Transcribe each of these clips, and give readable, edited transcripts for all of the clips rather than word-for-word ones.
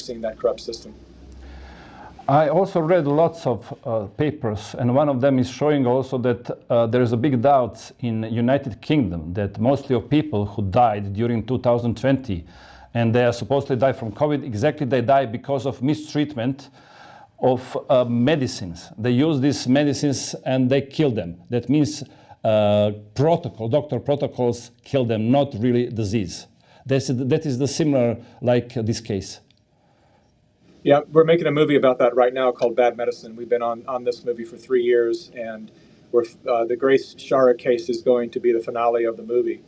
fixing that corrupt system. I also read lots of papers, and one of them is showing also that there is a big doubt in United Kingdom that mostly of people who died during 2020, and they are supposedly died from COVID, exactly they die because of mistreatment of medicines. They use these medicines and they kill them. That means doctor protocols kill them, not really disease. That is the similar like this case. Yeah, we're making a movie about that right now called Bad Medicine. We've been on this movie for 3 years, and the Grace Shara case is going to be the finale of the movie.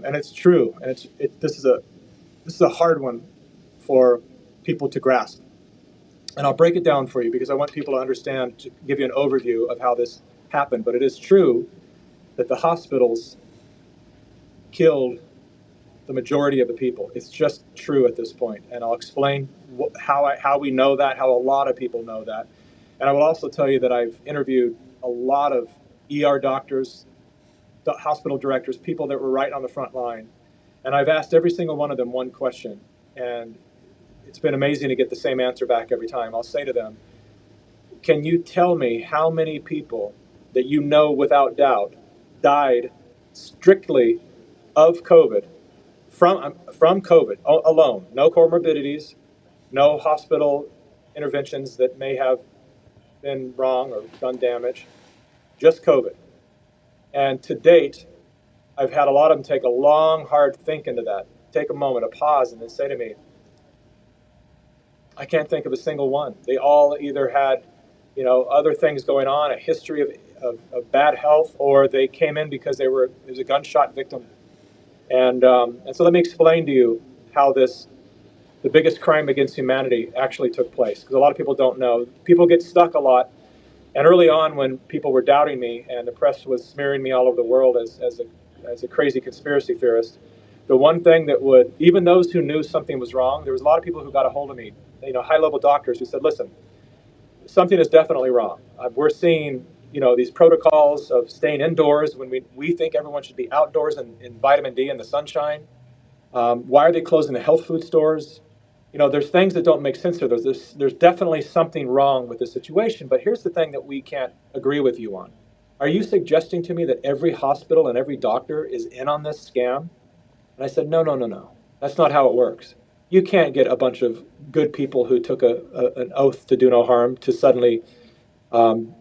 And it's true, and this is a hard one for people to grasp. And I'll break it down for you because I want people to understand, to give you an overview of how this happened. But it is true that the hospitals killed the majority of the people. It's just true at this point. And I'll explain how we know that, how a lot of people know that. And I will also tell you that I've interviewed a lot of ER doctors, hospital directors, people that were right on the front line. And I've asked every single one of them one question. And it's been amazing to get the same answer back every time. I'll say to them, can you tell me how many people that you know without doubt died strictly of COVID, from COVID alone? No comorbidities, no hospital interventions that may have been wrong or done damage, just COVID. And to date, I've had a lot of them take a long, hard think into that, take a moment, a pause, and then say to me, I can't think of a single one. They all either had, other things going on, a history of bad health, or they came in because it was a gunshot victim. And so let me explain to you how the biggest crime against humanity actually took place, because a lot of people don't know. People get stuck a lot. And early on, when people were doubting me and the press was smearing me all over the world as a crazy conspiracy theorist, the one thing that would, even those who knew something was wrong, there was a lot of people who got a hold of me, high-level doctors who said, listen, something is definitely wrong. We're seeing, these protocols of staying indoors when we think everyone should be outdoors in vitamin D in the sunshine. Why are they closing the health food stores? There's things that don't make sense here. There's definitely something wrong with the situation, but here's the thing that we can't agree with you on. Are you suggesting to me that every hospital and every doctor is in on this scam? And I said, no. That's not how it works. You can't get a bunch of good people who took an oath to do no harm to suddenly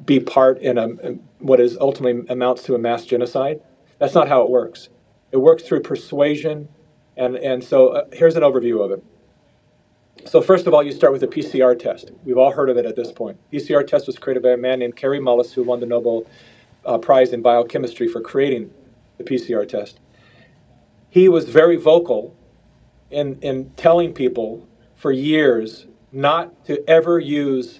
be part in what is ultimately amounts to a mass genocide. That's not how it works. It works through persuasion, and so here's an overview of it. So first of all, you start with a PCR test. We've all heard of it at this point. PCR test was created by a man named Willis, who won the Nobel Prize in biochemistry for creating the PCR test. He was very vocal in telling people for years not to ever use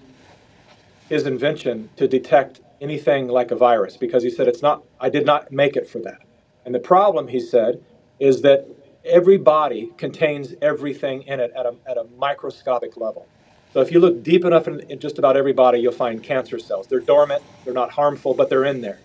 his invention to detect anything like a virus, because he said, I did not make it for that. And the problem, he said, is that every body contains everything in it at a microscopic level. So if you look deep enough in just about every body, you'll find cancer cells. They're dormant, they're not harmful, but they're in there.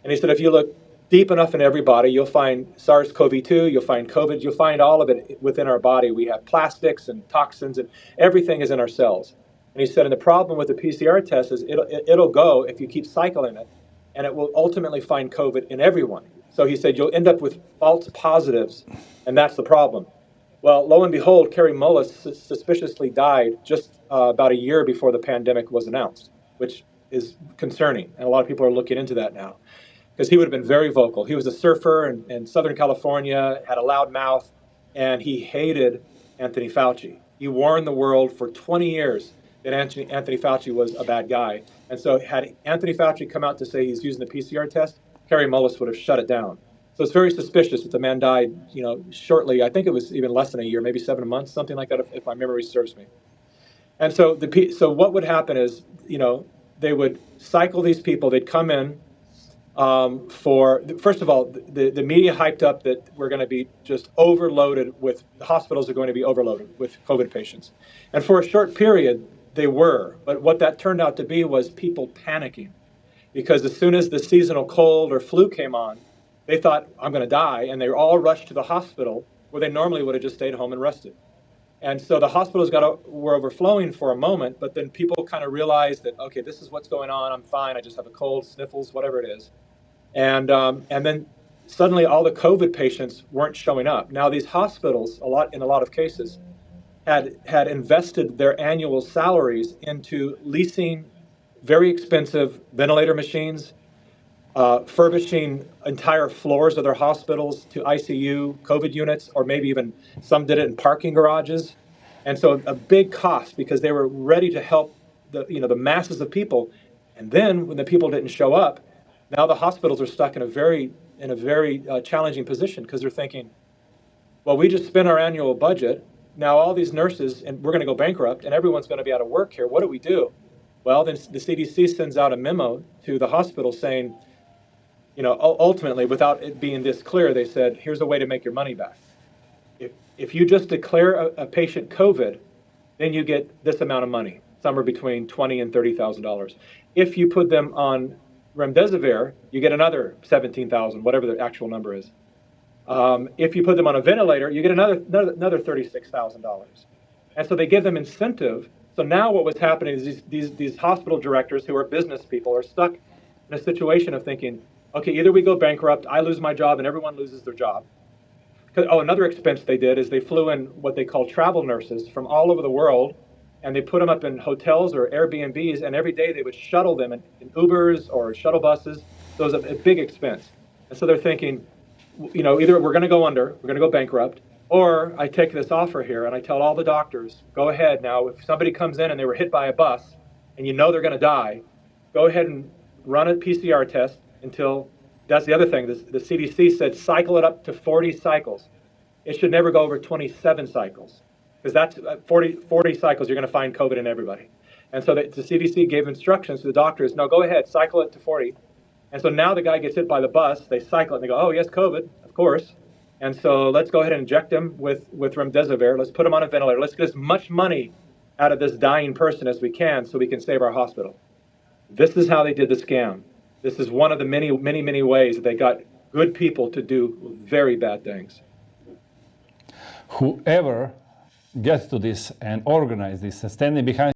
And he said, if you look deep enough in every body, you'll find SARS-CoV-2, you'll find COVID, you'll find all of it within our body. We have plastics and toxins, and everything is in our cells. And he said, and the problem with the PCR test is it'll go if you keep cycling it, and it will ultimately find COVID in everyone. So he said, you'll end up with false positives, and that's the problem. Well, lo and behold, Carrie Mullis suspiciously died just about a year before the pandemic was announced, which is concerning. And a lot of people are looking into that now, because he would have been very vocal. He was a surfer in Southern California, had a loud mouth, and he hated Anthony Fauci. He warned the world for 20 years that Anthony Fauci was a bad guy. And so had Anthony Fauci come out to say he's using the PCR test, Carrie Mullis would have shut it down. So it's very suspicious that the man died, shortly. I think it was even less than a year, maybe 7 months, something like that, if my memory serves me. And so what would happen is, they would cycle these people. They'd come in first of all, the media hyped up that we're going to be just overloaded with, the hospitals are going to be overloaded with COVID patients. And for a short period, they were. But what that turned out to be was people panicking, because as soon as the seasonal cold or flu came on, they thought, I'm going to die. And they all rushed to the hospital where they normally would have just stayed home and rested. And so the hospitals were overflowing for a moment, but then people kind of realized that, okay, this is what's going on. I'm fine. I just have a cold, sniffles, whatever it is. And then suddenly all the COVID patients weren't showing up. Now these hospitals, in a lot of cases, had invested their annual salaries into leasing very expensive ventilator machines, furbishing entire floors of their hospitals to ICU, COVID units, or maybe even some did it in parking garages. And so a big cost because they were ready to help the masses of people. And then when the people didn't show up, now the hospitals are stuck in a very challenging position because they're thinking, well, we just spent our annual budget. Now all these nurses, and we're going to go bankrupt, and everyone's going to be out of work here. What do we do? Well, then the CDC sends out a memo to the hospital saying, ultimately, without it being this clear, they said, here's a way to make your money back. If you just declare a patient COVID, then you get this amount of money, somewhere between $20,000 and $30,000. If you put them on remdesivir, you get another $17,000, whatever the actual number is. If you put them on a ventilator, you get another $36,000. And so they give them incentive. So now what was happening is these hospital directors who are business people are stuck in a situation of thinking, okay, either we go bankrupt, I lose my job, and everyone loses their job. Another expense they did is they flew in what they call travel nurses from all over the world, and they put them up in hotels or Airbnbs, and every day they would shuttle them in Ubers or shuttle buses. So it was a big expense. And so they're thinking, either we're going to go under, we're going to go bankrupt, or I take this offer here and I tell all the doctors, go ahead now, if somebody comes in and they were hit by a bus and they're going to die, go ahead and run a PCR test until, that's the other thing, the CDC said cycle it up to 40 cycles. It should never go over 27 cycles, because that's 40 cycles, you're going to find COVID in everybody. And so the CDC gave instructions to the doctors, no, go ahead, cycle it to 40. And so now the guy gets hit by the bus, they cycle it, and they go, oh, yes, COVID, of course. And so let's go ahead and inject him with remdesivir. Let's put him on a ventilator. Let's get as much money out of this dying person as we can so we can save our hospital. This is how they did the scam. This is one of the many, many, many ways that they got good people to do very bad things. Whoever gets to this and organize this, standing behind